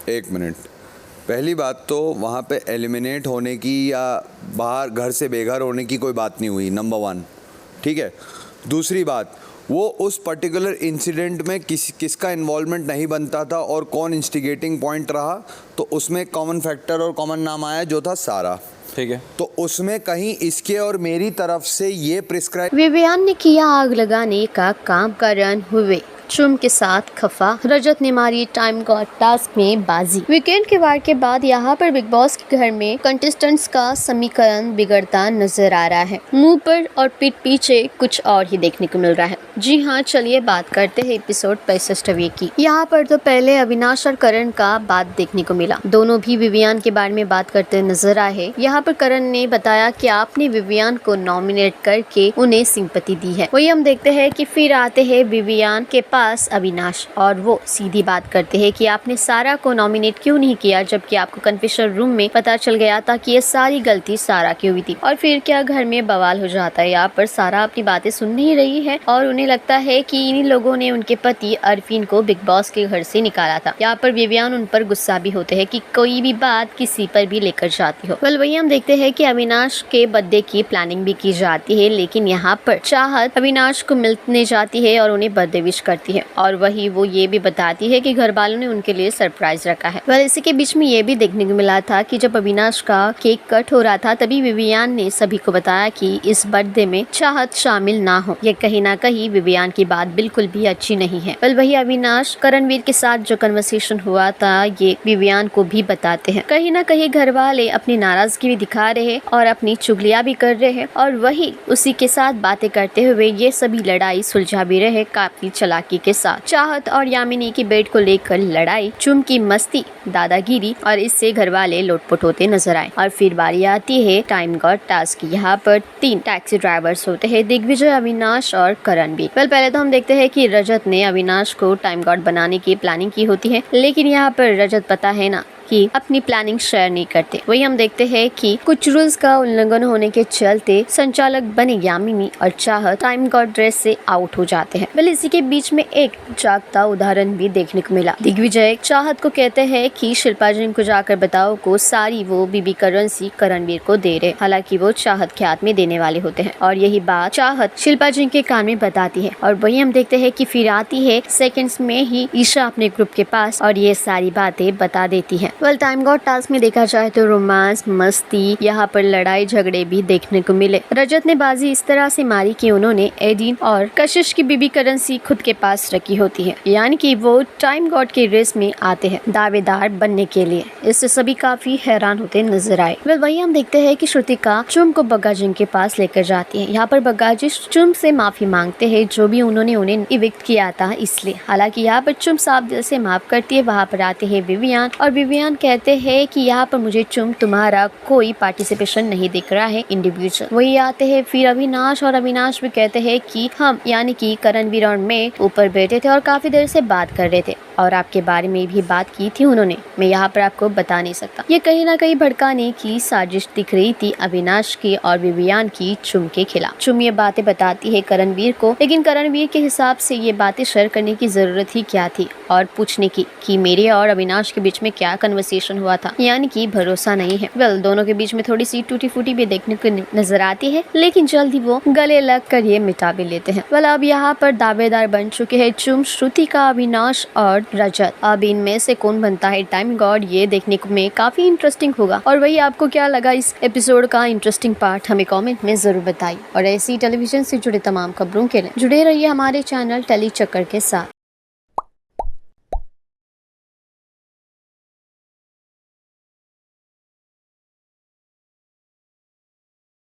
एक मिनट। पहली बात तो वहाँ पे एलिमिनेट होने की या बाहर घर से बेघर होने की कोई बात नहीं हुई, नंबर 1, ठीक है। दूसरी बात, वो उस पर्टिकुलर इंसिडेंट में किसका इन्वॉल्वमेंट नहीं बनता था और कौन इंस्टिगेटिंग पॉइंट रहा, तो उसमें कॉमन फैक्टर और कॉमन नाम आया जो था सारा, ठीक है। तो उसमें कहीं इसके और मेरी तरफ से ये प्रिस्क्राइब। विवियान ने किया आग लगाने का काम, करण हुए चुम के साथ खफा, रजत ने मारी टाइम गॉड टास्क में बाजी। वीकेंड के वार के बाद यहाँ पर बिग बॉस के घर में कंटेस्टेंट्स का समीकरण बिगड़ता नजर आ रहा है। मुंह पर और पीठ पीछे कुछ और ही देखने को मिल रहा है। जी हाँ, चलिए बात करते हैं एपिसोड 65वें की। यहाँ पर तो पहले अविनाश और करण का बात देखने को मिला। दोनों भी विवियान के बारे में बात करते नजर आए। यहाँ पर करण ने बताया कि आपने विवियान को नॉमिनेट करके उन्हें सिंपैथी दी है। वही हम देखते हैं कि फिर आते हैं विवियान के पास अविनाश और वो सीधी बात करते हैं कि आपने सारा को नॉमिनेट क्यों नहीं किया, जबकि आपको कन्फेशन रूम में पता चल गया था कि ये सारी गलती सारा की हुई थी। और फिर क्या घर में बवाल हो जाता है। यहाँ पर सारा अपनी बातें सुन नहीं रही है और उन्हें लगता है कि इन्हीं लोगों ने उनके पति अरफीन को बिग बॉस के घर से निकाला था। यहाँ पर विवियान उन पर गुस्सा भी होते हैं कि कोई भी बात किसी पर भी लेकर जाती हो। वेल, वही हम देखते हैं कि अविनाश के बर्थडे की प्लानिंग भी की जाती है, लेकिन यहाँ पर चाहत अविनाश को मिलने जाती है और उन्हें बर्थडे विश करती है और वही वो ये भी बताती है कि घर वालों ने उनके लिए सरप्राइज रखा है। वेल, इसी के बीच में ये भी देखने को मिला था कि जब अविनाश का केक कट हो रहा था तभी विवियान ने सभी को बताया कि इस बर्थडे में चाहत शामिल ना हो। ये कहीं ना कहीं विवियान की बात बिल्कुल भी अच्छी नहीं है। वेल, वही अविनाश करणवीर के साथ जो कन्वर्सेशन हुआ था ये विवियान को भी बताते हैं। कहीं ना कहीं घर वाले अपनी नाराजगी भी दिखा रहे हैं और अपनी चुगलियां भी कर रहे हैं और वही उसी के साथ बातें करते हुए ये सभी लड़ाई सुलझा भी रहे काफी चालाकी के साथ। चाहत और यामिनी की बेड को लेकर लड़ाई, चुम की मस्ती, दादागिरी और इससे घर वाले लोटपोट होते नजर आए। और फिर बारी आती है टाइम गॉड टास्क की। यहाँ पर 3 टैक्सी ड्राइवर्स होते हैं, दिग्विजय, अविनाश और करणवीर। वेल, पहले तो हम देखते हैं कि रजत ने अविनाश को टाइम गॉड बनाने की प्लानिंग की होती है, लेकिन यहाँ पर रजत पता है ना कि अपनी प्लानिंग शेयर नहीं करते। वही हम देखते हैं कि कुछ रूल्स का उल्लंघन होने के चलते संचालक बने यामिनी और चाहत टाइम गॉड ड्रेस से आउट हो जाते हैं। वेल, इसी के बीच में एक जागता उदाहरण भी देखने को मिला। दिग्विजय चाहत को कहते हैं कि शिल्पा जी को जाकर बताओ को सारी वो बीबी करेंसी करणवीर को दे रहे, हालांकि वो चाहत के हाथ में देने वाले होते हैं और यही बात चाहत शिल्पा जी के कान में बताती है। और वही हम देखते हैं कि फिर आती है सेकंड्स में ही ईशा अपने ग्रुप के पास और ये सारी बातें बता देती है। वेल, टाइम गॉड टास्क में देखा जाए तो रोमांस, मस्ती, यहाँ पर लड़ाई झगड़े भी देखने को मिले। रजत ने बाजी इस तरह से मारी कि उन्होंने एडिन और कशिश की बीबी करेंसी खुद के पास रखी होती है, यानी कि वो टाइम गॉड के रेस में आते हैं दावेदार बनने के लिए। इससे सभी काफी हैरान होते नजर आए। वेल, वही हम देखते हैं कि श्रुतिका चुम को बग्गाजी के पास लेकर जाती है। यहाँ पर बग्गाजी चुम से माफी मांगते हैं जो भी उन्होंने उन्हें इविक्ट किया था इसलिए। हालांकि यहाँ पर चुम साफ दिल से माफ करती है। वहाँ पर आते हैं विवियान और विवियान कहते हैं कि यहाँ पर मुझे चुम तुम्हारा कोई पार्टिसिपेशन नहीं दिख रहा है इंडिविजुअल। वही आते हैं फिर अविनाश और अविनाश भी कहते हैं कि हम यानी कि करणवीर और मैं ऊपर बैठे थे और काफी देर से बात कर रहे थे और आपके बारे में भी बात की थी उन्होंने, मैं यहाँ पर आपको बता नहीं सकता। ये कहीं ना कहीं भड़काने की साजिश दिख रही थी अविनाश की और विवियान की चुम के खिलाफ। चुम ये बातें बताती है करणवीर को, लेकिन करणवीर के हिसाब से ये बातें शेयर करने की जरूरत ही क्या थी और पूछने की कि मेरे और अविनाश के बीच में क्या कन्वर्सेशन हुआ था, यानी कि भरोसा नहीं है। वेल, दोनों के बीच में थोड़ी सी टूटी फूटी भी देखने को नजर आती है, लेकिन जल्दी वो गले लग कर ये मिटा भी लेते हैं। वेल, अब यहाँ पर दावेदार बन चुके हैं चुम, श्रुतिका, अविनाश और रजत। अब इनमें से कौन बनता है टाइम गॉड ये देखने में काफी इंटरेस्टिंग होगा। और वही आपको क्या लगा इस एपिसोड का इंटरेस्टिंग पार्ट हमें कमेंट में जरूर बताइए और ऐसी टेलीविजन से जुड़े तमाम खबरों के लिए जुड़े रहिए हमारे चैनल टेली चक्कर के साथ।